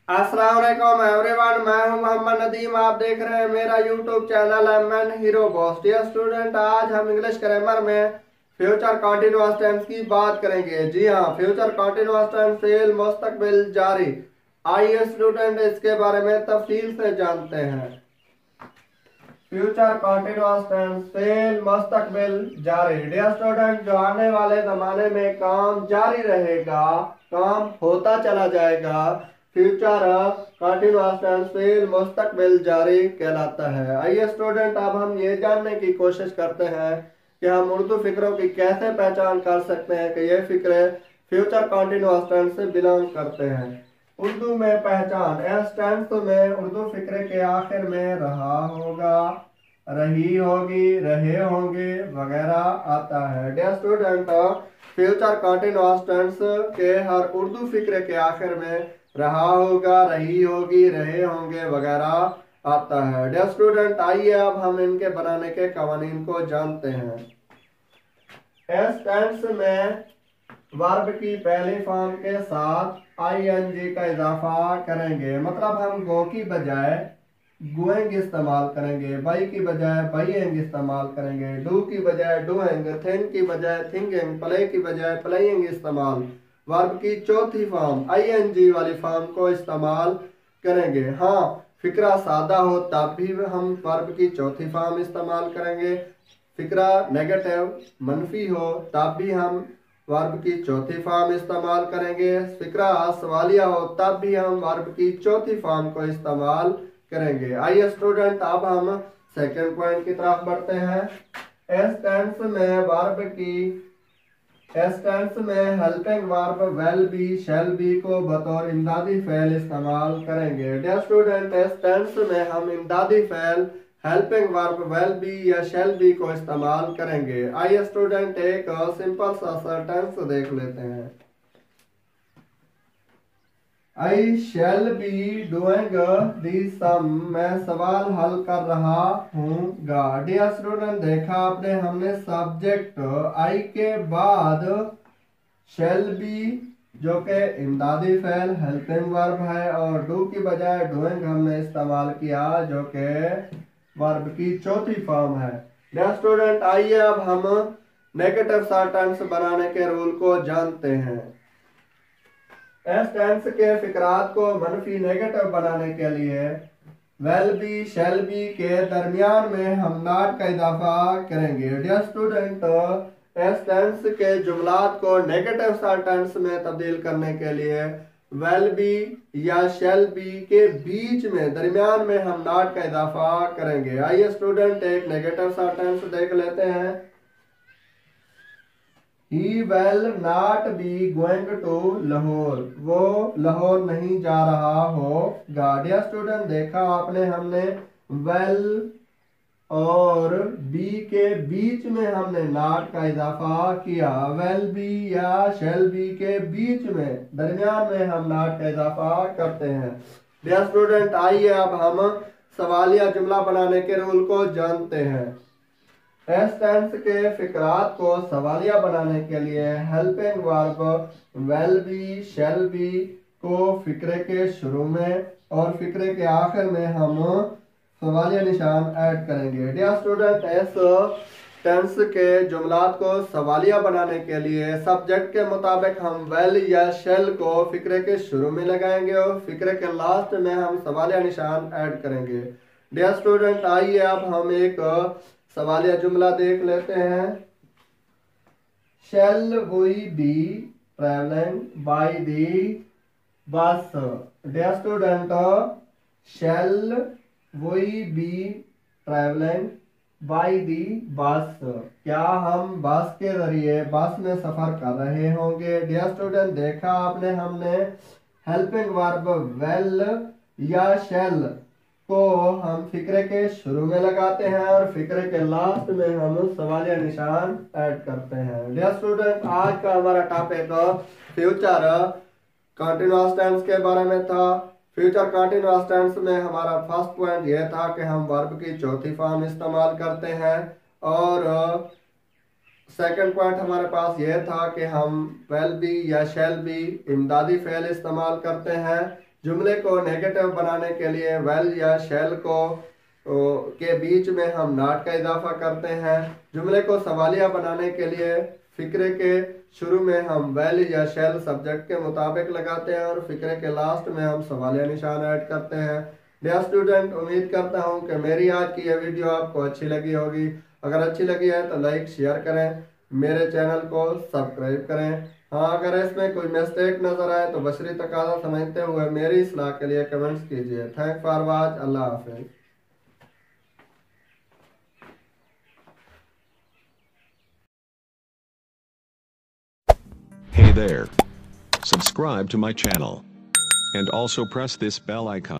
अस्सलाम वालेकुम एवरीवन, मैं हूं मोहम्मद नदीम। आप देख रहे हैं मेरा YouTube channel MN hero boss. Dear student, आज हम इंग्लिश ग्रामर में फ्यूचर कंटीन्यूअस टेंस की बात करेंगे। जी हाँ, फ्यूचर कंटीन्यूअस टेंस फेल मुस्तकबिल जारी। आइए स्टूडेंट इसके बारे में तफसील से जानते हैं। फ्यूचर कंटीन्यूअस टेंस फेल मुस्तकबिल जारी। डियर स्टूडेंट, जो आने वाले जमाने में काम जारी रहेगा, काम होता चला जाएगा, फ्यूचर कंटीन्यूअस टेंस फेल मुस्तकबिल जारी कहलाता है। आइए स्टूडेंट, अब हम ये जानने की कोशिश करते हैं कि हम उर्दू फिक्रों की कैसे पहचान कर सकते हैं कि ये फिक्रे फ्यूचर कंटीन्यूअस टेंस से बिलोंग करते हैं। उर्दू में पहचान, एस टेंस में उर्दू फिक्रे के आखिर में रहा होगा, रही होगी, रहे होंगे वगैरह आता है। Dear student, future continuous tense के हर उर्दू फिक्रे के आखिर में रहा होगा, रही होगी, रहे होंगे वगैरह आता है। डियर स्टूडेंट, आइए अब हम इनके बनाने के कवानीन को जानते हैं। एस टेंस में वर्ब की पहली फॉर्म के साथ आईएनजी का इजाफा करेंगे, मतलब हम गो की बजाय गोइंग इस्तेमाल करेंगे, बाई की बजाय बाइंग इस्तेमाल करेंगे, डू की बजाय डूइंग, थिंक की बजाय थिंकिंग, प्ले की बजाय प्लेइंग इस्तेमाल, वर्ब की चौथी फॉर्म आईएनजी वाली फॉर्म को इस्तेमाल करेंगे। हाँ, फिक्रा सादा हो तब भी हम वर्ब की चौथी फॉर्म इस्तेमाल करेंगे। फिक्रा नेगेटिव मनफी हो तब भी हम वर्ब की चौथी फॉर्म इस्तेमाल करेंगे। फिक्रा सवालिया हो तब भी हम वर्ब की चौथी फॉर्म को इस्तेमाल करेंगे। आइए स्टूडेंट, अब हम सेकंड पॉइंट की तरफ बढ़ते हैं। एस टेंस में वर्ब की एस टेंस में helping verb will be, shall be को बतौर इमदादी फेल इस्तेमाल करेंगे। डियर स्टूडेंट, एस टेंस में हम इमदादी फेल हेल्पिंग वर्ब वेल बी या शैल बी को इस्तेमाल करेंगे। आइए स्टूडेंट, एक सिंपल सा सेंटेंस देख लेते हैं। आई शैल बी डूइंग दी सम, मैं सवाल हल कर रहा हूँगा। डियर स्टूडेंट, देखा आपने, हमने सब्जेक्ट आई के बाद शैल बी जो कि इमदादी फेल हेल्पिंग वर्ब है, और डू की बजाय डूइंग हमने इस्तेमाल किया जो कि वर्ब की चौथी फॉर्म है। डियर स्टूडेंट, आइए अब हम नेगेटिव सेंटेंस बनाने के रूल को जानते हैं। एस टेंस के फिक्रात को मनफी नेगेटिव बनाने के लिए वेल बी शैल बी के दरमियान में हम नॉट का इजाफा करेंगे। डियर स्टूडेंट, एस टेंस के जुमलात को नेगेटिव सेंटेंस में तब्दील करने के लिए वेल बी या शैल बी के बीच में दरमियान में हम नॉट का इजाफा करेंगे। आइए स्टूडेंट, एक नेगेटिव सेंटेंस देख लेते हैं। He will not be going to Lahore, वो लाहौर नहीं जा रहा होगा। डियर स्टूडेंट, देखा आपने, हमने वेल और बी के बीच में हमने नॉट का इजाफा किया। वेल बी या शैल बी के बीच में दरमियान में हम नॉट का इजाफा करते हैं। डियर स्टूडेंट, आइए अब हम सवालिया जुमला बनाने के रूल को जानते हैं। एस टेंस के फिक्रात को सवालिया बनाने के लिए helping verb will be shall be को फिक्रे के शुरू में और फिक्रे के आखिर में हम सवालिया निशान ऐड करेंगे। डियर स्टूडेंट, एस टेंस के जुमलात को सवालिया बनाने के लिए सब्जेक्ट के मुताबिक हम वेल या शैल को फिक्रे के शुरू में लगाएंगे और फिक्रे के लास्ट में हम सवालिया निशान ऐड करेंगे। डियर स्टूडेंट, आइए अब हम एक सवालिया जुमला देख लेते हैं। Shall we be travelling by the bus. Dear student, shall we be travelling by the bus, क्या हम बस के जरिए बस में सफर कर रहे होंगे। डियर स्टूडेंट, देखा आपने, हमने हेल्पिंग वर्ब वेल या शैल को हम फिक्रे के शुरू में लगाते हैं और फिक्रे के लास्ट में हम सवालिया निशान ऐड करते हैं। डियर स्टूडेंट, आज का हमारा टॉपिक फ्यूचर कंटीन्यूअस टेंस के बारे में था। फ्यूचर कंटीन्यूअस टेंस में हमारा फर्स्ट पॉइंट यह था कि हम वर्ब की चौथी फॉर्म इस्तेमाल करते हैं, और सेकंड पॉइंट हमारे पास यह था कि हम वेल बी या शैल बी इमदादी फेल इस्तेमाल करते हैं। जुमले को नेगेटिव बनाने के लिए वेल या शेल को के बीच में हम नॉट का इजाफा करते हैं। जुमले को सवालिया बनाने के लिए फिक्रे के शुरू में हम वेल या शेल सब्जेक्ट के मुताबिक लगाते हैं और फिक्रे के लास्ट में हम सवालिया निशान ऐड करते हैं। डियर स्टूडेंट, उम्मीद करता हूं कि मेरी आज की यह वीडियो आपको अच्छी लगी होगी। अगर अच्छी लगी है तो लाइक शेयर करें, मेरे चैनल को सब्सक्राइब करें। हाँ, अगर इसमें कोई मिस्टेक नजर आए तो बशरी तकाजा समझते हुए मेरी इस्लाह के लिए कमेंट्स कीजिए। Thank for watch. Allah Hafiz. Hey there. Subscribe to my channel. And also press this bell icon.